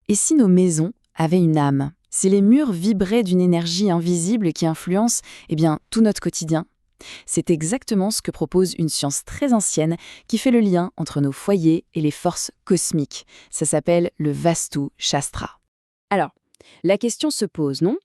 Et si nos maisons avaient une âme? Si les murs vibraient d'une énergie invisible qui influence, tout notre quotidien? C'est exactement ce que propose une science très ancienne qui fait le lien entre nos foyers et les forces cosmiques. Ça s'appelle le Vastu Shastra. Alors, la question se pose, non?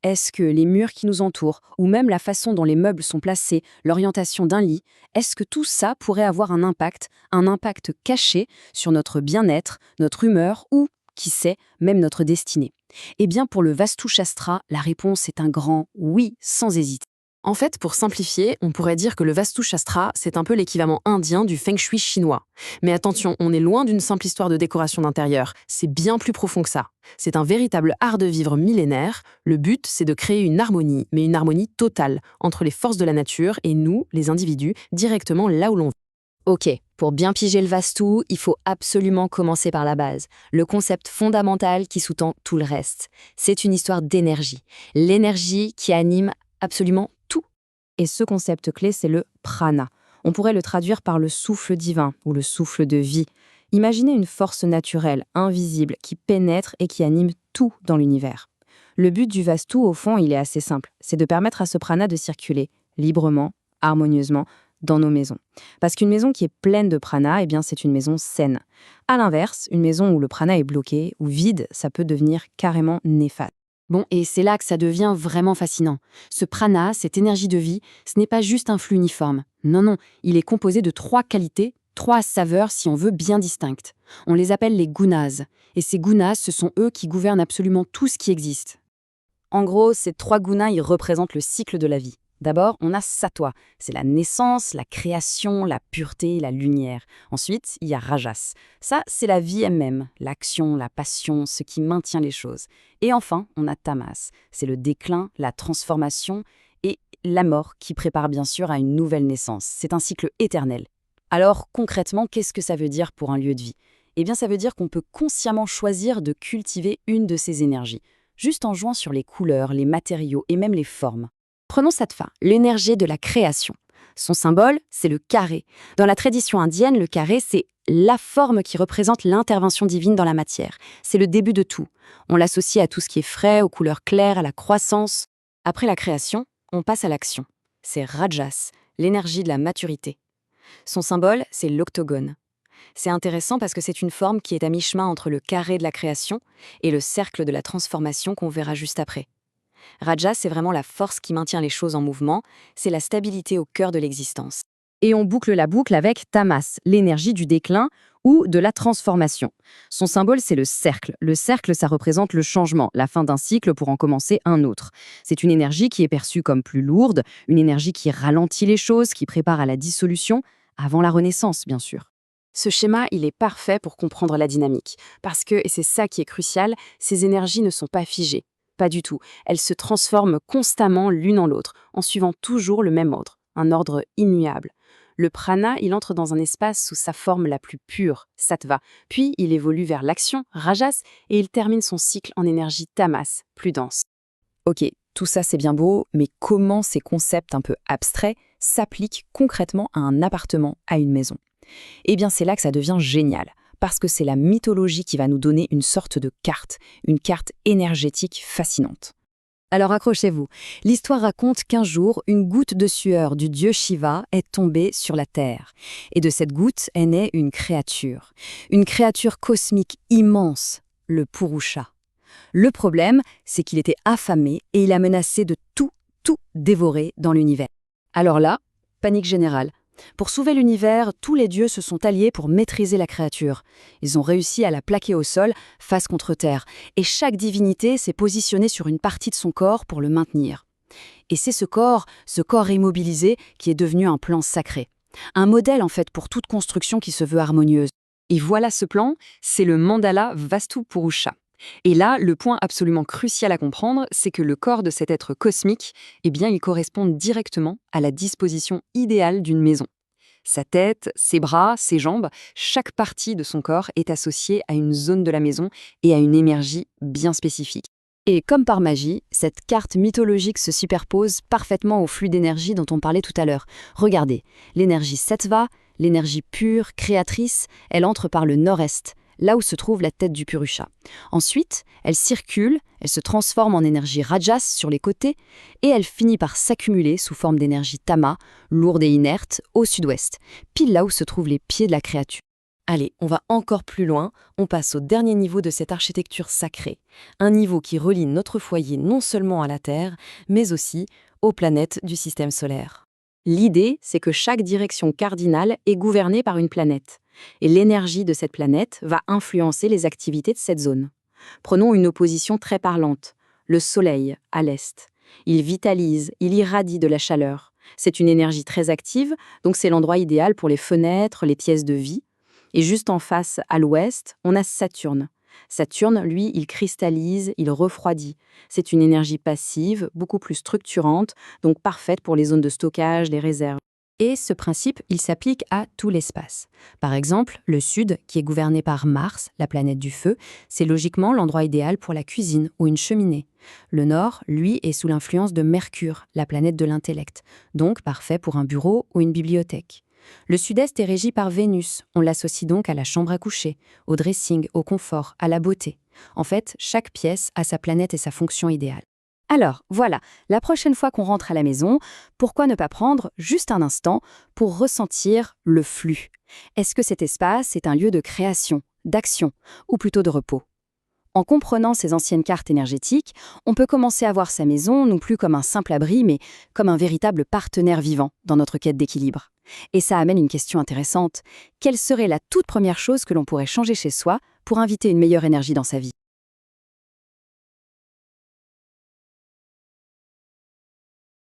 Est-ce que les murs qui nous entourent, ou même la façon dont les meubles sont placés, l'orientation d'un lit, est-ce que tout ça pourrait avoir un impact caché sur notre bien-être, notre humeur ou, qui sait, même notre destinée? Eh bien, pour le Vastu Shastra, la réponse est un grand oui, sans hésiter. En fait, pour simplifier, on pourrait dire que le Vastu Shastra, c'est un peu l'équivalent indien du Feng Shui chinois. Mais attention, on est loin d'une simple histoire de décoration d'intérieur, c'est bien plus profond que ça. C'est un véritable art de vivre millénaire. Le but, c'est de créer une harmonie, mais une harmonie totale, entre les forces de la nature et nous, les individus, directement là où l'on vit. Ok, pour bien piger le Vastu, il faut absolument commencer par la base, le concept fondamental qui sous-tend tout le reste. C'est une histoire d'énergie, l'énergie qui anime absolument tout. Et ce concept clé, c'est le prana. On pourrait le traduire par le souffle divin ou le souffle de vie. Imaginez une force naturelle, invisible, qui pénètre et qui anime tout dans l'univers. Le but du Vastu, au fond, il est assez simple. C'est de permettre à ce prana de circuler librement, harmonieusement, dans nos maisons. Parce qu'une maison qui est pleine de prana, c'est une maison saine. À l'inverse, une maison où le prana est bloqué ou vide, ça peut devenir carrément néfaste. Bon, et c'est là que ça devient vraiment fascinant. Ce prana, cette énergie de vie, ce n'est pas juste un flux uniforme. Non, il est composé de 3 qualités, 3 saveurs si on veut bien distinctes. On les appelle les gunas. Et ces gunas, ce sont eux qui gouvernent absolument tout ce qui existe. En gros, ces 3 gunas, ils représentent le cycle de la vie. D'abord, on a Sattva, c'est la naissance, la création, la pureté, la lumière. Ensuite, il y a Rajas. Ça, c'est la vie elle-même, l'action, la passion, ce qui maintient les choses. Et enfin, on a Tamas, c'est le déclin, la transformation et la mort qui prépare bien sûr à une nouvelle naissance. C'est un cycle éternel. Alors, concrètement, qu'est-ce que ça veut dire pour un lieu de vie? Ça veut dire qu'on peut consciemment choisir de cultiver une de ces énergies, juste en jouant sur les couleurs, les matériaux et même les formes. Prenons Sattva, l'énergie de la création. Son symbole, c'est le carré. Dans la tradition indienne, le carré, c'est la forme qui représente l'intervention divine dans la matière. C'est le début de tout. On l'associe à tout ce qui est frais, aux couleurs claires, à la croissance. Après la création, on passe à l'action. C'est Rajas, l'énergie de la maturité. Son symbole, c'est l'octogone. C'est intéressant parce que c'est une forme qui est à mi-chemin entre le carré de la création et le cercle de la transformation qu'on verra juste après. Raja, c'est vraiment la force qui maintient les choses en mouvement, c'est la stabilité au cœur de l'existence. Et on boucle la boucle avec Tamas, l'énergie du déclin ou de la transformation. Son symbole, c'est le cercle. Le cercle, ça représente le changement, la fin d'un cycle pour en commencer un autre. C'est une énergie qui est perçue comme plus lourde, une énergie qui ralentit les choses, qui prépare à la dissolution, avant la renaissance, bien sûr. Ce schéma, il est parfait pour comprendre la dynamique, parce que, et c'est ça qui est crucial, ces énergies ne sont pas figées. Pas du tout. Elles se transforment constamment l'une en l'autre, en suivant toujours le même ordre, un ordre immuable. Le prana, il entre dans un espace sous sa forme la plus pure, sattva, puis il évolue vers l'action, rajas, et il termine son cycle en énergie tamas, plus dense. Ok, tout ça c'est bien beau, mais comment ces concepts un peu abstraits s'appliquent concrètement à un appartement, à une maison? C'est là que ça devient génial. Parce que c'est la mythologie qui va nous donner une sorte de carte, une carte énergétique fascinante. Alors accrochez-vous, l'histoire raconte qu'un jour, une goutte de sueur du dieu Shiva est tombée sur la terre. Et de cette goutte est née une créature cosmique immense, le Purusha. Le problème, c'est qu'il était affamé et il a menacé de tout dévorer dans l'univers. Alors là, panique générale. Pour sauver l'univers, tous les dieux se sont alliés pour maîtriser la créature. Ils ont réussi à la plaquer au sol, face contre terre, et chaque divinité s'est positionnée sur une partie de son corps pour le maintenir. Et c'est ce corps immobilisé, qui est devenu un plan sacré. Un modèle en fait pour toute construction qui se veut harmonieuse. Et voilà ce plan, c'est le mandala Vastu Purusha. Et là, le point absolument crucial à comprendre, c'est que le corps de cet être cosmique, il correspond directement à la disposition idéale d'une maison. Sa tête, ses bras, ses jambes, chaque partie de son corps est associée à une zone de la maison et à une énergie bien spécifique. Et comme par magie, cette carte mythologique se superpose parfaitement au flux d'énergie dont on parlait tout à l'heure. Regardez, l'énergie sattva, l'énergie pure, créatrice, elle entre par le nord-est. là où se trouve la tête du Purusha. Ensuite, elle circule, elle se transforme en énergie Rajas sur les côtés, et elle finit par s'accumuler sous forme d'énergie Tama, lourde et inerte, au sud-ouest, pile là où se trouvent les pieds de la créature. Allez, on va encore plus loin, on passe au dernier niveau de cette architecture sacrée, un niveau qui relie notre foyer non seulement à la Terre, mais aussi aux planètes du système solaire. L'idée, c'est que chaque direction cardinale est gouvernée par une planète, et l'énergie de cette planète va influencer les activités de cette zone. Prenons une opposition très parlante, le Soleil, à l'est. Il vitalise, il irradie de la chaleur. C'est une énergie très active, donc c'est l'endroit idéal pour les fenêtres, les pièces de vie. Et juste en face, à l'ouest, on a Saturne. Saturne, lui, il cristallise, il refroidit. C'est une énergie passive, beaucoup plus structurante, donc parfaite pour les zones de stockage, les réserves. Et ce principe, il s'applique à tout l'espace. Par exemple, le Sud, qui est gouverné par Mars, la planète du feu, c'est logiquement l'endroit idéal pour la cuisine ou une cheminée. Le Nord, lui, est sous l'influence de Mercure, la planète de l'intellect, donc parfait pour un bureau ou une bibliothèque. Le Sud-Est est régi par Vénus, on l'associe donc à la chambre à coucher, au dressing, au confort, à la beauté. En fait, chaque pièce a sa planète et sa fonction idéale. Alors, voilà, la prochaine fois qu'on rentre à la maison, pourquoi ne pas prendre juste un instant pour ressentir le flux? Est-ce que cet espace est un lieu de création, d'action, ou plutôt de repos? En comprenant ces anciennes cartes énergétiques, on peut commencer à voir sa maison non plus comme un simple abri, mais comme un véritable partenaire vivant dans notre quête d'équilibre. Et ça amène une question intéressante. Quelle serait la toute première chose que l'on pourrait changer chez soi pour inviter une meilleure énergie dans sa vie?